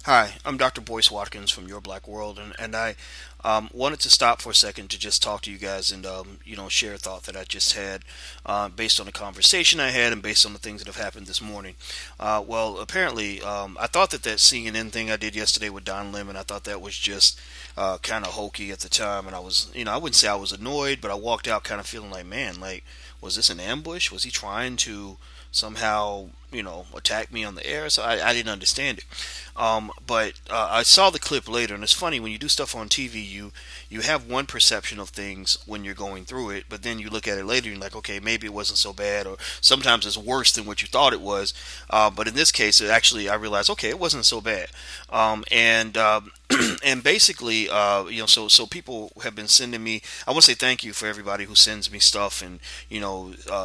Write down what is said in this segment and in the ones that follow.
Hi, I'm Dr. Boyce Watkins from Your Black World, and I wanted to stop for a second to just talk to you guys and share a thought that I just had based on the conversation I had and based on the things that have happened this morning. Well, apparently, I thought that CNN thing I did yesterday with Don Lemon, I thought that was just kind of hokey at the time, and I was, I wouldn't say I was annoyed, but I walked out kind of feeling like, man, like, was this an ambush? Was he trying to somehow, attack me on the air? So I didn't understand it. But I saw the clip later, and it's funny when you do stuff on TV, you have one perception of things when you're going through it, but then you look at it later, and you're like, okay, maybe it wasn't so bad, or sometimes it's worse than what you thought it was. But in this case, I realized, okay, it wasn't so bad. And and basically, so people have been sending me. I want to say thank you for everybody who sends me stuff and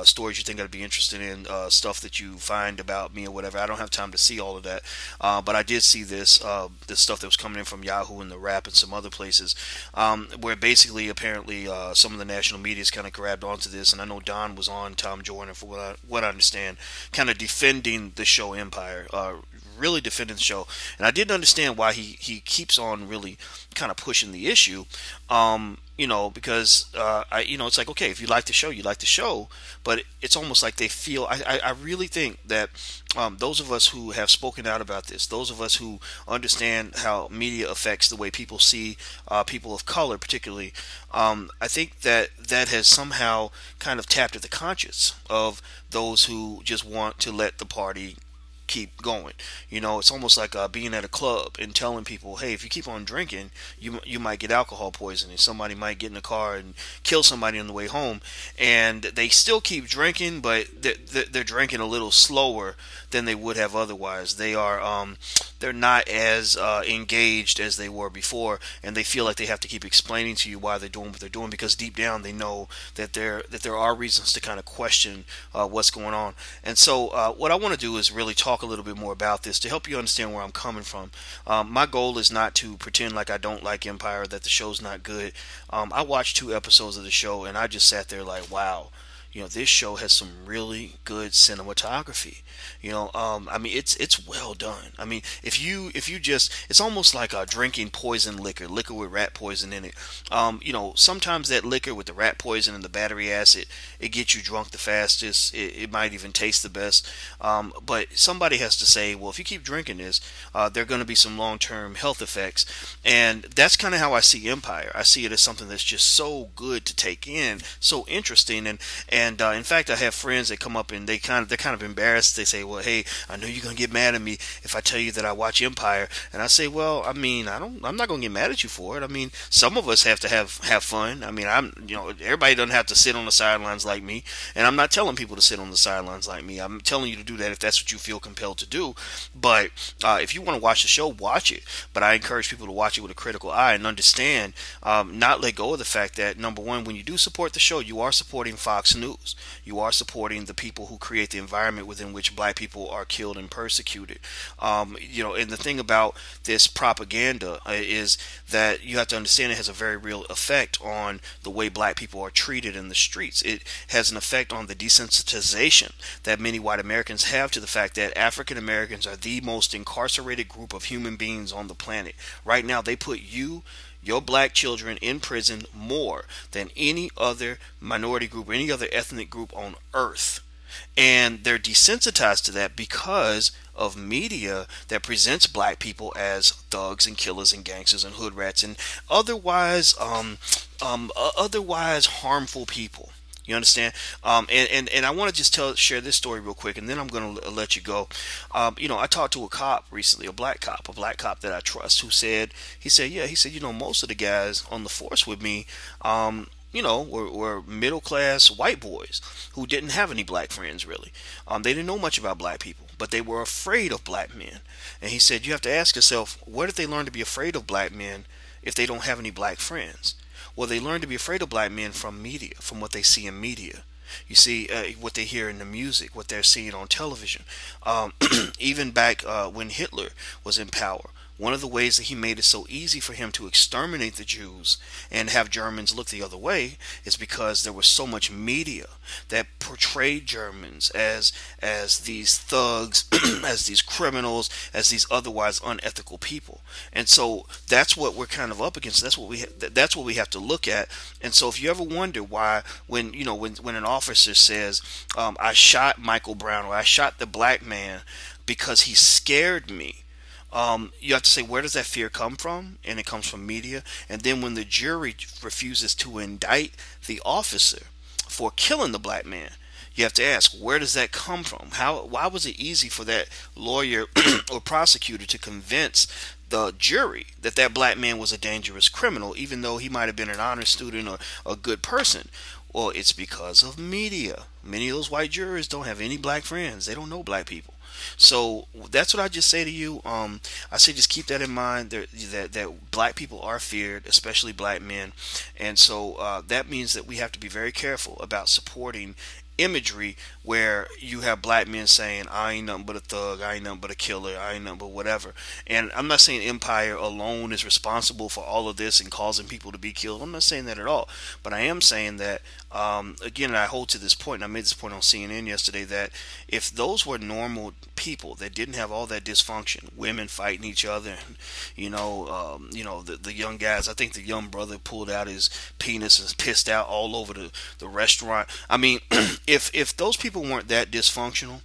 stories you think I'd be interested in, stuff that you find about me or whatever. I don't have time to see all of that, but I did see this stuff that was coming in from Yahoo and the Rap and some other places, where basically apparently some of the national media's kind of grabbed onto this, and I know Don was on Tom Jordan for what I understand, kind of defending the show Empire. Really defending the show, and I didn't understand why he keeps on really kind of pushing the issue. Because it's like, okay, if you like the show, you like the show, but it's almost like they feel. I really think that those of us who have spoken out about this, those of us who understand how media affects the way people see people of color, particularly, I think that has somehow kind of tapped at the conscience of those who just want to let the party keep going. It's almost like being at a club and telling people, "Hey, if you keep on drinking, you might get alcohol poisoning. Somebody might get in a car and kill somebody on the way home." And they still keep drinking, but they're drinking a little slower than they would have otherwise. They're not as engaged as they were before, and they feel like they have to keep explaining to you why they're doing what they're doing because deep down they know that there are reasons to kind of question what's going on. And so, what I want to do is really talk a little bit more about this to help you understand where I'm coming from. My goal is not to pretend like I don't like Empire, that the show's not good. I watched 2 episodes of the show and I just sat there like, wow. This show has some really good cinematography. I mean, it's well done. I mean, if you just, it's almost like drinking poison liquor with rat poison in it. Sometimes that liquor with the rat poison and the battery acid, it gets you drunk the fastest. It might even taste the best. But somebody has to say, well, if you keep drinking this, there are going to be some long-term health effects, and that's kind of how I see Empire. I see it as something that's just so good to take in, so interesting, and in fact, I have friends that come up and they're kind of embarrassed. They say, "Well, hey, I know you're gonna get mad at me if I tell you that I watch Empire." And I say, "Well, I mean, I'm not gonna get mad at you for it. I mean, some of us have to have fun. I mean, everybody doesn't have to sit on the sidelines like me, and I'm not telling people to sit on the sidelines like me. I'm telling you to do that if that's what you feel compelled to do. But if you want to watch the show, watch it. But I encourage people to watch it with a critical eye and understand, not let go of the fact that number one, when you do support the show, you are supporting Fox News. You are supporting the people who create the environment within which black people are killed and persecuted. And the thing about this propaganda is that you have to understand it has a very real effect on the way black people are treated in the streets. It has an effect on the desensitization that many white Americans have to the fact that African Americans are the most incarcerated group of human beings on the planet. Right now, they put your black children in prison more than any other minority group or any other ethnic group on earth. And they're desensitized to that because of media that presents black people as thugs and killers and gangsters and hood rats and otherwise otherwise harmful people. You understand? And I want to just share this story real quick, and then I'm going to let you go. I talked to a cop recently, a black cop that I trust, he said, most of the guys on the force with me, were middle class white boys who didn't have any black friends really. They didn't know much about black people, but they were afraid of black men. And he said, you have to ask yourself, where did they learn to be afraid of black men if they don't have any black friends? Well, they learn to be afraid of black men from media, from what they see in media. You see what they hear in the music, what they're seeing on television. Even back when Hitler was in power, one of the ways that he made it so easy for him to exterminate the Jews and have Germans look the other way is because there was so much media that portrayed Germans as these thugs, as these criminals, as these otherwise unethical people. And so that's what we're kind of up against. That's what we have to look at. And so if you ever wonder why, when when an officer says, I shot Michael Brown, or I shot the black man because he scared me, you have to say, where does that fear come from? And it comes from media. And then when the jury refuses to indict the officer for killing the black man, you have to ask, where does that come from? Why was it easy for that lawyer or prosecutor to convince the jury that that black man was a dangerous criminal, even though he might have been an honor student or a good person? Well, it's because of media. Many of those white jurors don't have any black friends. They don't know black people. So that's what I just say to you. I say just keep that in mind. That black people are feared, especially black men, and so that means that we have to be very careful about supporting imagery where you have black men saying, I ain't nothing but a thug, I ain't nothing but a killer, I ain't nothing but whatever. And I'm not saying Empire alone is responsible for all of this and causing people to be killed. I'm not saying that at all. But I am saying that, again, and I hold to this point, and I made this point on CNN yesterday, that if those were normal people that didn't have all that dysfunction, women fighting each other, and, the young guys, I think the young brother pulled out his penis and pissed out all over the restaurant. I mean, if those people weren't that dysfunctional,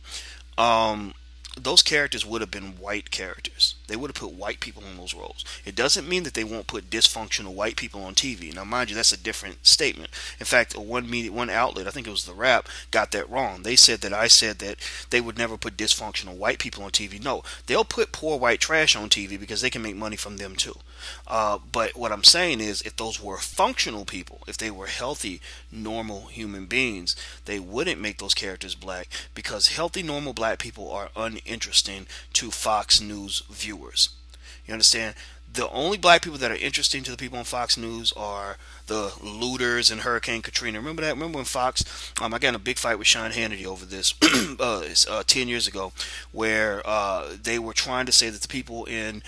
those characters would have been white characters. They would have put white people in those roles. It doesn't mean that they won't put dysfunctional white people on TV. Now, mind you, that's a different statement. In fact, one outlet, I think it was The Wrap, got that wrong. They said that I said that they would never put dysfunctional white people on TV. No, they'll put poor white trash on TV because they can make money from them too. But what I'm saying is, if those were functional people, if they were healthy, normal human beings, they wouldn't make those characters black, because healthy, normal black people are uninteresting to Fox News viewers. You understand? The only black people that are interesting to the people on Fox News are the looters and Hurricane Katrina. Remember that? Remember when Fox? I got in a big fight with Sean Hannity over this 10 years ago, where they were trying to say that the people in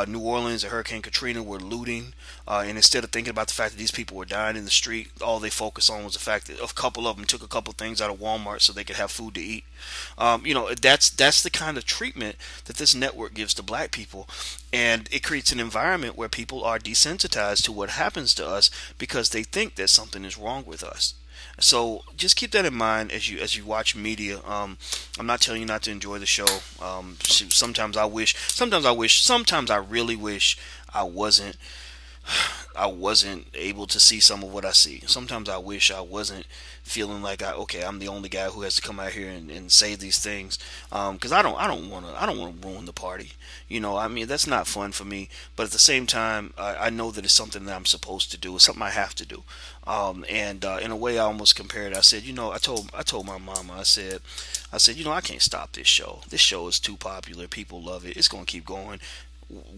New Orleans and Hurricane Katrina were looting, and instead of thinking about the fact that these people were dying in the street, all they focused on was the fact that a couple of them took a couple things out of Walmart so they could have food to eat. That's the kind of treatment that this network gives to black people, and it creates an environment where people are desensitized to what happens to us because they think that something is wrong with us. So just keep that in mind as you watch media. I'm not telling you not to enjoy the show. Sometimes I really wish I wasn't able to see some of what I see. Sometimes I wish I wasn't feeling like I'm the only guy who has to come out here and say these things, because I don't want to ruin the party. I mean, that's not fun for me. But at the same time, I know that it's something that I'm supposed to do. It's something I have to do. And in a way, I almost compared it. I said, I told my mama, I said, I can't stop this show. This show is too popular. People love it. It's gonna keep going,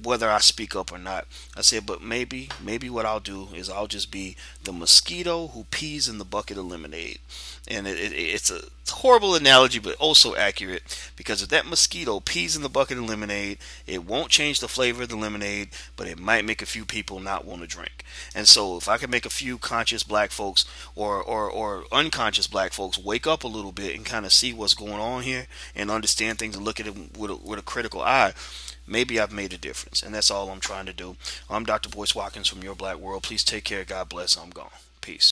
whether I speak up or not. I said, but maybe what I'll do is I'll just be the mosquito who pees in the bucket of lemonade. And it's a horrible analogy, but also accurate, because if that mosquito pees in the bucket of lemonade, it won't change the flavor of the lemonade, but it might make a few people not want to drink. And so if I can make a few conscious black folks or unconscious black folks wake up a little bit and kind of see what's going on here and understand things and look at it with a critical eye, maybe I've made a difference. And that's all I'm trying to do. I'm Dr. Boyce Watkins from Your Black World. Please take care. God bless. I'm gone. Peace.